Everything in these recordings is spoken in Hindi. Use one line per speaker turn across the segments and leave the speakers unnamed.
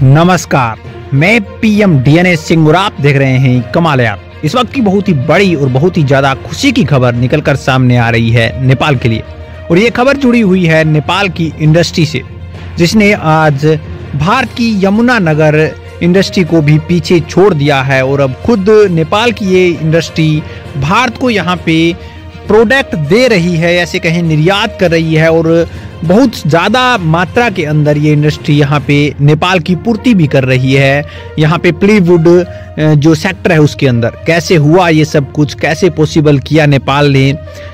नमस्कार, मैं पीएम डीएनए सिंह और आप देख रहे हैं कमाल यार। इस वक्त की बहुत ही बड़ी और बहुत ही ज्यादा खुशी की खबर निकलकर सामने आ रही है नेपाल के लिए। और ये खबर जुड़ी हुई है नेपाल की इंडस्ट्री से, जिसने आज भारत की यमुना नगर इंडस्ट्री को भी पीछे छोड़ दिया है। और अब खुद नेपाल की ये इंडस्ट्री भारत को यहाँ पे प्रोडक्ट दे रही है, ऐसे कहें निर्यात कर रही है। और बहुत ज़्यादा मात्रा के अंदर ये इंडस्ट्री यहाँ पे नेपाल की पूर्ति भी कर रही है। यहाँ पे प्लाईवुड जो सेक्टर है उसके अंदर कैसे हुआ ये सब कुछ, कैसे पॉसिबल किया नेपाल ने,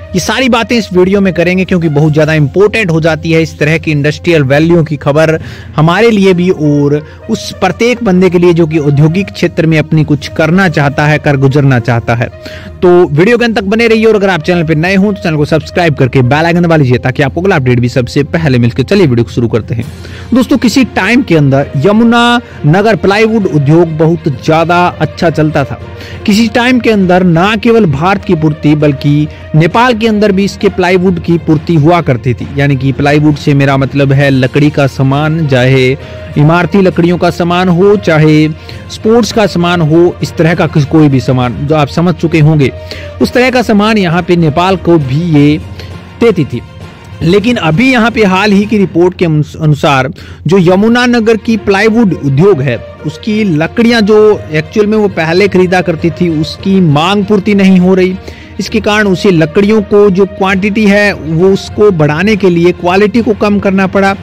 ये सारी बातें इस वीडियो में करेंगे, क्योंकि बहुत ज़्यादा इंपॉर्टेंट हो जाती है इस तरह की इंडस्ट्रियल वैल्यू की खबर हमारे लिए भी और उस प्रत्येक बंदे के लिए जो कि औद्योगिक क्षेत्र में अपनी कुछ करना चाहता है, कर गुजरना चाहता है। तो वीडियो के अंत तक बने रहिए और अगर आप चैनल पर नए हो तो चैनल को सब्सक्राइब करके बेल आइकन दबा लीजिए ताकि आपको अगला अपडेट भी सबसे पहले मिलकर। चलिए वीडियो को शुरू करते हैं। दोस्तों, किसी टाइम के अंदर यमुना नगर प्लाईवुड उद्योग बहुत ज्यादा अच्छा चलता था। किसी टाइम के अंदर ना केवल भारत की पूर्ति बल्कि नेपाल के अंदर भी इसके प्लाईवुड की पूर्ति हुआ करती थी। यानी कि प्लाईवुड से मेरा मतलब है लकड़ी का सामान, चाहे इमारती लकड़ियों का सामान हो, चाहे स्पोर्ट्स का सामान हो, इस तरह का कोई भी सामान जो आप समझ चुके होंगे, उस तरह का सामान यहाँ पे नेपाल को भी ये देती थी। लेकिन अभी यहाँ पे हाल ही की रिपोर्ट के अनुसार जो यमुना नगर की प्लाईवुड उद्योग है उसकी लकड़ियां जो एक्चुअल में वो पहले खरीदा करती थी उसकी मांग पूर्ति नहीं हो रही। इसके कारण उसे लकड़ियों को जो क्वांटिटी है वो उसको बढ़ाने के लिए क्वालिटी को कम करना पड़ा।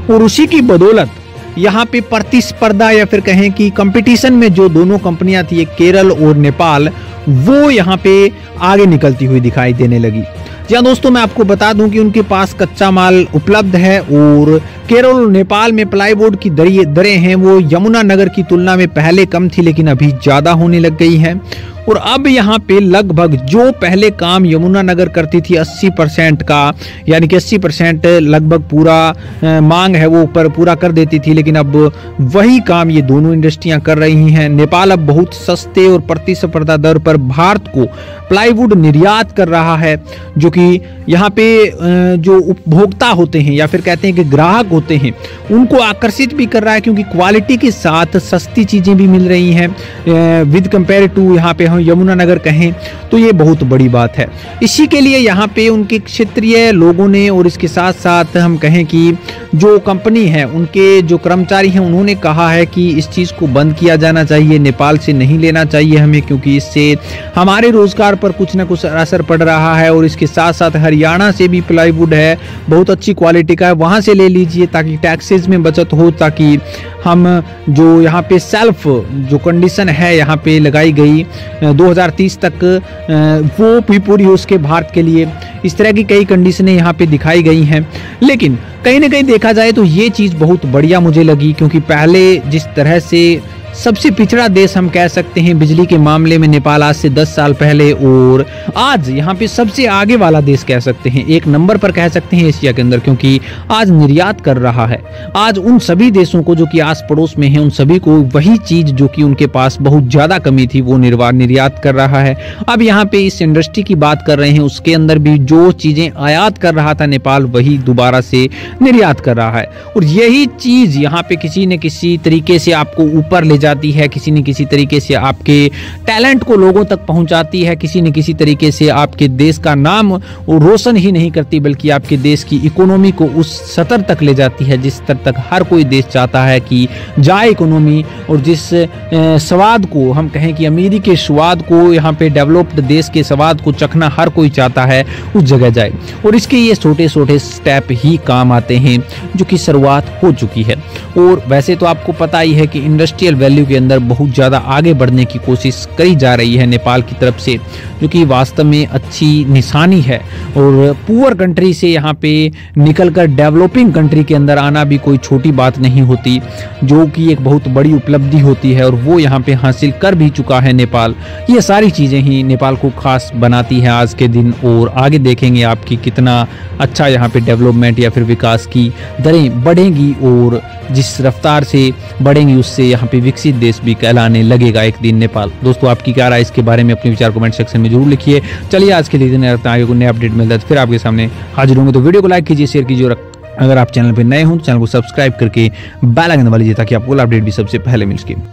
और उसी की बदौलत यहाँ पे प्रतिस्पर्धा या फिर कहें कि कंपटीशन में जो दोनों कंपनियां थी, केरल और नेपाल, वो यहाँ पे आगे निकलती हुई दिखाई देने लगी। जी हाँ दोस्तों, मैं आपको बता दूं कि उनके पास कच्चा माल उपलब्ध है और केरल और नेपाल में प्लाईवुड की दरें हैं वो यमुना नगर की तुलना में पहले कम थी लेकिन अभी ज्यादा होने लग गई है। और अब यहाँ पे लगभग जो पहले काम यमुना नगर करती थी 80% का, यानी कि 80% लगभग पूरा मांग है वो ऊपर पूरा कर देती थी, लेकिन अब वही काम ये दोनों इंडस्ट्रियां कर रही हैं। नेपाल अब बहुत सस्ते और प्रतिस्पर्धा दर पर भारत को प्लाईवुड निर्यात कर रहा है, जो कि यहाँ पे जो उपभोक्ता होते हैं या फिर कहते हैं कि ग्राहक होते हैं उनको आकर्षित भी कर रहा है, क्योंकि क्वालिटी के साथ सस्ती चीजें भी मिल रही हैं विद कंपेयर टू यहाँ पे हम यमुना नगर कहें तो ये बहुत बड़ी बात है। इसी के लिए यहाँ पे उनके क्षेत्रीय लोगों ने और इसके साथ साथ हम कहें कि जो कंपनी है उनके जो कर्मचारी हैं उन्होंने कहा है कि इस चीज़ को बंद किया जाना चाहिए, नेपाल से नहीं लेना चाहिए हमें, क्योंकि इससे हमारे रोजगार पर कुछ ना कुछ असर पड़ रहा है। और इसके साथ साथ हरियाणा से भी प्लाईवुड है, बहुत अच्छी क्वालिटी का है, वहाँ से ले लीजिए ताकि टैक्सेस में बचत हो, ताकि हम जो यहाँ पे सेल्फ जो कंडीशन है यहाँ पे लगाई गई 2030 तक वो भी पूरी हो उसके भारत के लिए। इस तरह की कई कंडीशनें यहाँ पे दिखाई गई हैं। लेकिन कहीं ना कहीं देखा जाए तो ये चीज़ बहुत बढ़िया मुझे लगी, क्योंकि पहले जिस तरह से सबसे पिछड़ा देश हम कह सकते हैं बिजली के मामले में नेपाल आज से 10 साल पहले, और आज यहाँ पे सबसे आगे वाला देश कह सकते हैं, एक नंबर पर कह सकते हैं एशिया के अंदर, क्योंकि आज निर्यात कर रहा है। आज उन सभी देशों को जो कि आस पड़ोस में हैं उन सभी को वही चीज जो कि उनके पास बहुत ज्यादा कमी थी वो निर्यात कर रहा है। अब यहाँ पे इस इंडस्ट्री की बात कर रहे हैं, उसके अंदर भी जो चीजें आयात कर रहा था नेपाल वही दोबारा से निर्यात कर रहा है। और यही चीज यहाँ पे किसी न किसी तरीके से आपको ऊपर ले जाती है, किसी न किसी तरीके से आपके टैलेंट को लोगों तक पहुंचाती है, किसी न किसी तरीके से आपके देश का नाम रोशन ही नहीं करती बल्कि आपके देश की इकोनॉमी को उस स्तर तक ले जाती है जिस स्तर तक हर कोई देश चाहता है कि जाए इकोनॉमी। और जिस स्वाद को हम कहें कि अमीरी के स्वाद को यहाँ पे डेवलप्ड देश के स्वाद को चखना हर कोई चाहता है उस जगह जाए। और इसके ये छोटे छोटे स्टेप ही काम आते हैं जो कि शुरुआत हो चुकी है। और वैसे तो आपको पता ही है कि इंडस्ट्रियल वैल्यू के अंदर बहुत ज़्यादा आगे बढ़ने की कोशिश करी जा रही है नेपाल की तरफ से, जो कि वास्तव में अच्छी निशानी है। और पुअर कंट्री से यहाँ पे निकलकर डेवलपिंग कंट्री के अंदर आना भी कोई छोटी बात नहीं होती, जो कि एक बहुत बड़ी उपलब्धि होती है और वो यहाँ पे हासिल कर भी चुका है नेपाल। ये सारी चीज़ें ही नेपाल को खास बनाती है आज के दिन। और आगे देखेंगे आपकी कितना अच्छा यहाँ पे डेवलपमेंट या फिर विकास की दरें बढ़ेंगी और जिस रफ्तार से बढ़ेंगी उससे यहाँ पे विकसित देश भी कहलाने लगेगा एक दिन नेपाल। दोस्तों, आपकी क्या राय इसके बारे में अपने विचार कमेंट सेक्शन में जरूर लिखिए। चलिए आज के लिए आगे को नया अपडेट मिलता है फिर आपके सामने हाजिर होंगे। तो वीडियो को लाइक कीजिए, शेयर कीजिए और अगर आप चैनल पर नए हो तो चैनल को सब्सक्राइब करके बेल आइकन दबा लीजिए ताकि आपको अपडेट भी सबसे पहले मिल सके।